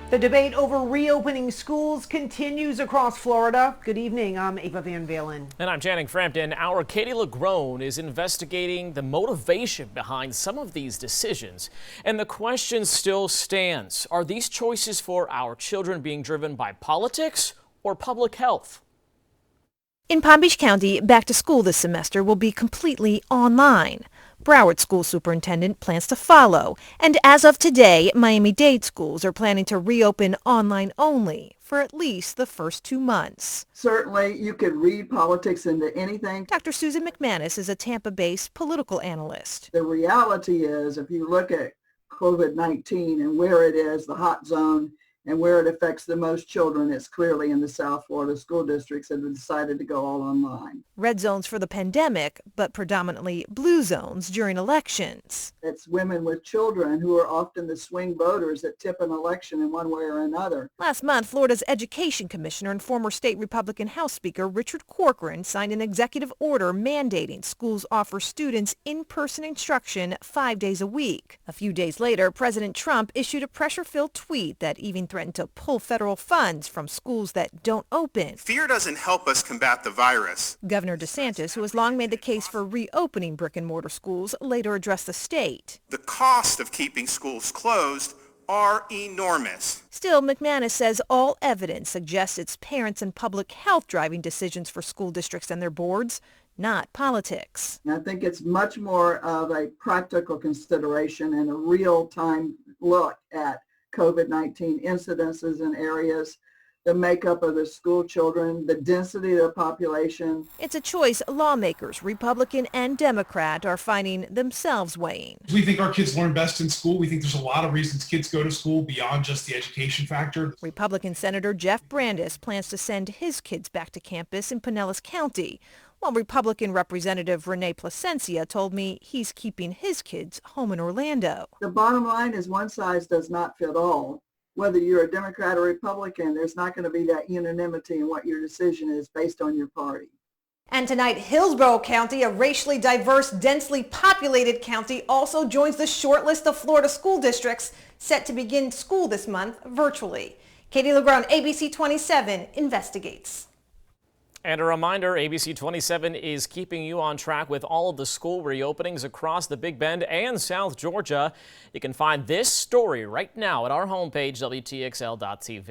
The debate over reopening schools continues across Florida. Good evening, I'm Ava Van Valen. And I'm Channing Frampton. Our Katie LaGrone is investigating the motivation behind some of these decisions. And the question still stands. Are these choices for our children being driven by politics or public health? In Palm Beach County, back to school this semester will be completely online. Broward School Superintendent plans to follow. And as of today, Miami-Dade schools are planning to reopen online only for at least the first 2 months. Certainly, you could read politics into anything. Dr. Susan McManus is a Tampa-based political analyst. The reality is, if you look at COVID-19 and where it is, the hot zone, and where it affects the most children, it's clearly in the South Florida school districts that have decided to go all online. Red zones for the pandemic, but predominantly blue zones during elections. It's women with children who are often the swing voters that tip an election in one way or another. Last month, Florida's Education Commissioner and former state Republican House Speaker Richard Corcoran signed an executive order mandating schools offer students in-person instruction 5 days a week. A few days later, President Trump issued a pressure-filled tweet that even threatened to pull federal funds from schools that don't open. Fear doesn't help us combat the virus. Governor DeSantis, who has long made the case for reopening brick-and-mortar schools, later addressed the state. The cost of keeping schools closed are enormous. Still, McManus says all evidence suggests it's parents and public health driving decisions for school districts and their boards, not politics. And I think it's much more of a practical consideration and a real-time look at COVID-19 incidences in areas, the makeup of the school children, the density of the population. It's a choice lawmakers, Republican and Democrat, are finding themselves weighing. We think our kids learn best in school. We think there's a lot of reasons kids go to school beyond just the education factor. Republican Senator Jeff Brandes plans to send his kids back to campus in Pinellas County, while Republican Representative Renee Placencia told me he's keeping his kids home in Orlando. The bottom line is one size does not fit all. Whether you're a Democrat or Republican, there's not going to be that unanimity in what your decision is based on your party. And tonight, Hillsborough County, a racially diverse, densely populated county, also joins the short list of Florida school districts set to begin school this month virtually. Katie LaGrone, ABC 27, investigates. And a reminder, ABC 27 is keeping you on track with all of the school reopenings across the Big Bend and South Georgia. You can find this story right now at our homepage, WTXL.tv.